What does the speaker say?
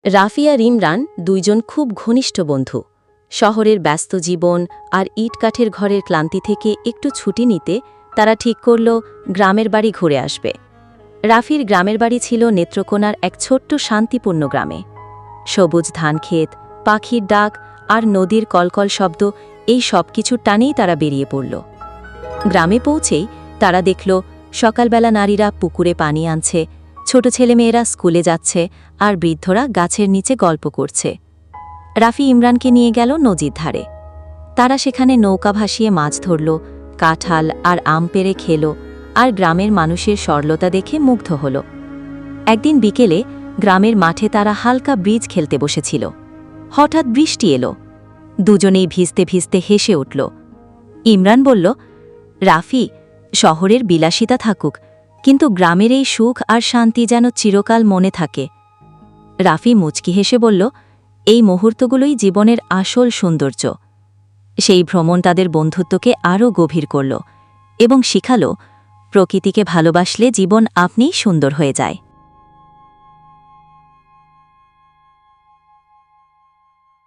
রাফি আর ইমরান দুইজন খুব ঘনিষ্ঠ বন্ধু। শহরের ব্যস্ত জীবন আর ইটকাঠের ঘরের ক্লান্তি থেকে একটু ছুটি নিতে তারা ঠিক করল গ্রামের বাড়ি ঘুরে আসবে। রাফির গ্রামের বাড়ি ছিল নেত্রকোনার এক ছোট্ট শান্তিপূর্ণ গ্রামে। সবুজ ধানক্ষেত, পাখির ডাক আর নদীর কলকল শব্দ, এই সব কিছুর টানেই তারা বেরিয়ে পড়ল। গ্রামে পৌঁছেই তারা দেখল সকালবেলা নারীরা পুকুরে পানি আনছে, ছোট ছেলেমেয়েরা স্কুলে যাচ্ছে আর বৃদ্ধরা গাছের নিচে গল্প করছে। রাফি ইমরানকে নিয়ে গেল নদীর ধারে। তারা সেখানে নৌকা ভাসিয়ে মাছ ধরল, কাঁঠাল আর আম পেড়ে খেল, আর গ্রামের মানুষের সরলতা দেখে মুগ্ধ হল। একদিন বিকেলে গ্রামের মাঠে তারা হালকা ব্রিজ খেলতে বসেছিল। হঠাৎ বৃষ্টি এলো। দুজনেই ভিজতে ভিজতে হেসে উঠল। ইমরান বলল, রাফি, শহরের বিলাসিতা থাকুক, কিন্তু গ্রামের এই সুখ আর শান্তি যেন চিরকাল মনে থাকে। রাফি মুচকি হেসে বলল, এই মুহূর্তগুলোই জীবনের আসল সৌন্দর্য। সেই ভ্রমণ তাদের বন্ধুত্বকে আরও গভীর করল এবং শিখাল, প্রকৃতিকে ভালোবাসলে জীবন আপনিই সুন্দর হয়ে যায়।